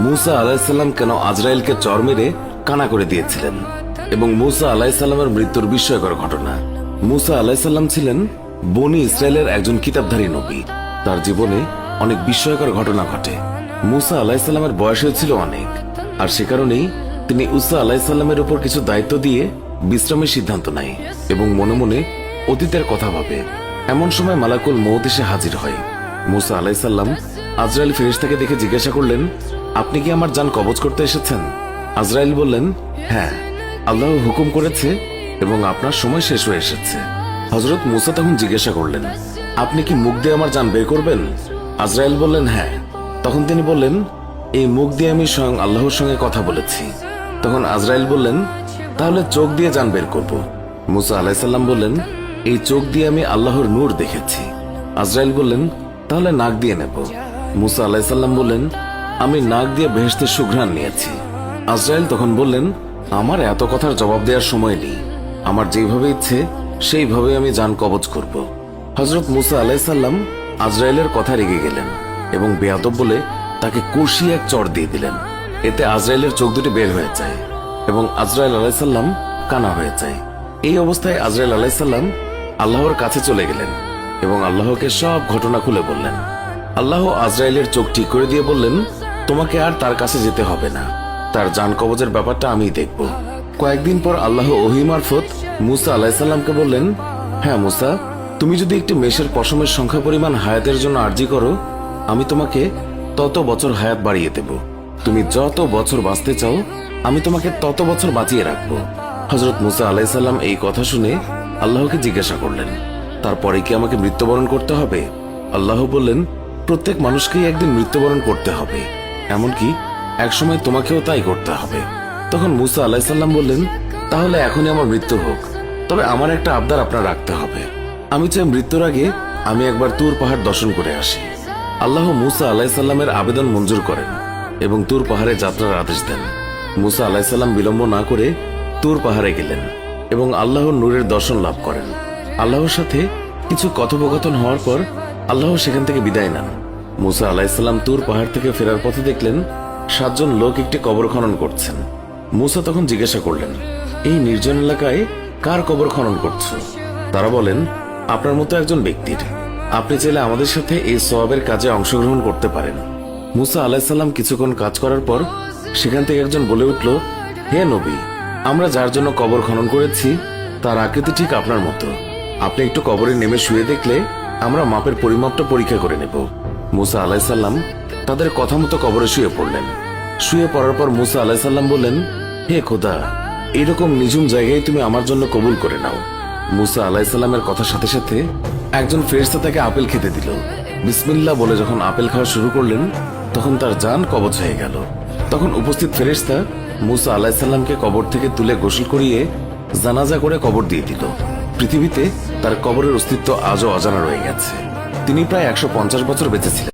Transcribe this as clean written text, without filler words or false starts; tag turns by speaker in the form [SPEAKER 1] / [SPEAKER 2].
[SPEAKER 1] মুসা আলাইহিসসালাম কেন আজরাইলকে চর মেরে কানা করে দিয়েছিলেন এবং মুসা আলাইহিসসালামের মৃত্যুর বিস্ময়কর ঘটনা। মুসা আলাইহিসসালাম ছিলেন বনি ইসরায়েলের একজন কিতাবধারী নবী। তার জীবনে অনেক বিস্ময়কর ঘটনা ঘটে। মুসা আলাইহিসসালামের বয়স ছিল অনেক, আর সে কারণেই তিনি ঈসা আলাইহিসসালামের উপর কিছু দায়িত্ব দিয়ে বিশ্রামের সিদ্ধান্ত নেয় এবং মনে মনে অতীতের কথা ভাবে। এমন সময় মালাকুল মউত এসে হাজির হয়। মুসা আলাইহিসসালাম আজরাইল ফেরেশতাকে দেখে জিজ্ঞাসা করলেন, আপনি কি আমার জান কবজ করতে এসেছেন? আজরাইল বললেন, হ্যাঁ, আল্লাহ হুকুম করেছে এবং আপনার সময় শেষ হয়ে এসেছে। হযরত মুসা তখন জিজ্ঞাসা করলেন, আপনি কি মুখ দিয়ে আমার জান বের করবেন? আজরাইল বললেন, হ্যাঁ। তখন তিনি বললেন, এই মুখ দিয়ে আমি স্বয়ং আল্লাহর সঙ্গে কথা বলেছি। তখন আজরাইল বললেন, তাহলে চোখ দিয়ে জান বের করব। মুসা আলাইহিসসালাম বললেন, এই চোখ দিয়ে আমি আল্লাহর নূর দেখেছি। আজরাইল বললেন, তাহলে নাক দিয়ে নেব। মুসা আলাইহিসসালাম বললেন, আমি নাক দিয়ে বেহেশতের সুঘ্রাণ নিয়েছি। আজরাইল তখন বললেন, আমার এত কথার জবাব দেওয়ার সময় নেই, আমার যেভাবে ইচ্ছে সেইভাবে আমি জান কবজ করব। হযরত মুসা আলাইহিসসালাম আজরাইলের কথা রেগে গেলেন এবং বেয়াদব বলে তাকে কষিয়ে এক চড় দিয়ে দিলেন। এতে আজরাইলের চোখ দুটি বের হয়ে যায় এবং আজরাইল আলাইহিসসালাম কানা হয়ে যায়। এই অবস্থায় আজরাইল আলাইহিসসালাম আল্লাহর কাছে চলে গেলেন এবং আল্লাহকে সব ঘটনা খুলে বললেন। আল্লাহ আজরাইলের চোখ ঠিক করে দিয়ে বললেন, তোমাকে আর তার কাছে যেতে হবে না, তার জান কবজের ব্যাপারটা আমিই দেখব। কয়েকদিন পর আল্লাহ ওহী মারফত মুসা আলাইহিসসালামকে বললেন, হ্যাঁ মুসা, তুমি যদি একটি মেষের পশমের সংখ্যা পরিমাণ হায়াতের জন্য আরজি করো, আমি তোমাকে তত বছর হায়াত বাড়িয়ে দেব। তুমি যত বছর বাঁচতে চাও, আমি তোমাকে তত বছর বাঁচিয়ে রাখবো। হযরত মুসা আলাইহিসসালাম এই কথা শুনে আল্লাহকে জিজ্ঞাসা করলেন, তারপরে কি আমাকে মৃত্যুবরণ করতে হবে? আল্লাহ বললেন, প্রত্যেক মানুষকেই একদিন মৃত্যুবরণ করতে হবে, এমনকি একসময় তোমাকেও তাই করতে হবে। তখন মুসা আলাইহিসসালাম বললেন, তাহলে এখনই আমার মৃত্যু হোক, তবে আমার একটা আবদার আপনার রাখতে হবে। আমি চাই মৃত্যুর আগে আমি একবার তুর পাহাড় দর্শন করে আসি। আল্লাহ মুসা আলাইহিসসালামের আবেদন মঞ্জুর করেন এবং তুর পাহাড়ে যাত্রার আদেশ দেন। মুসা আলাইহিসসালাম বিলম্ব না করে তুর পাহাড়ে গেলেন এবং আল্লাহর নূরের দর্শন লাভ করেন। আল্লাহর সাথে কিছু কথোপকথন হওয়ার পর আল্লাহ সেখান থেকে বিদায় নেন। মুসা আলাইহিসসালাম তুর পাহাড় থেকে ফেরার পথে দেখলেন 7 জন লোক একটি কবর খনন করছেন। মুসা তখন জিজ্ঞাসা করলেন, এই নির্জন এলাকায় কার কবর খনন করছো? তারা বলেন, আপনার মতো একজন ব্যক্তির। আপনি চাইলে আমাদের সাথে এই সওয়াবের কাজে অংশগ্রহণ করতে পারেন। মুসা আলাইহিসসালাম কিছুক্ষণ কাজ করার পর সেখান থেকে একজন বলে উঠল, হে নবী, আমরা যার জন্য কবর খনন করেছি তার আকৃতি ঠিক আপনার মতো। আপনি একটু কবরে নেমে শুয়ে দেখলে আমরা মাপের পরিমাপটা পরীক্ষা করে নেব। মুসা আলাইহিসসালাম তাদের কথা মতো কবরে শুয়ে পড়লেন। শুয়ে পড়ার পর মুসা আলাইহিসসালাম বললেন, হে খোদা, এরকম নিঝুম জায়গায় তুমি আমার জন্য কবুল করে নাও। মুসা আলাইহিসসালামের কথার সাথে সাথে একজন ফেরেশতা তাকে আপেল খেতে দিল। বিসমিল্লাহ বলে যখন আপেল খাওয়া শুরু করলেন, তখন তার জান কবজ হয়ে গেল। তখন উপস্থিত ফেরেশতা মুসা আলাইহিসসালামকে কবর থেকে তুলে গোসল করিয়ে জানাজা করে কবর দিয়ে দিল। পৃথিবীতে তার কবরের অস্তিত্ব আজও অজানা রয়ে গেছে। তিনি প্রায় 150 বছর বেঁচে ছিলেন।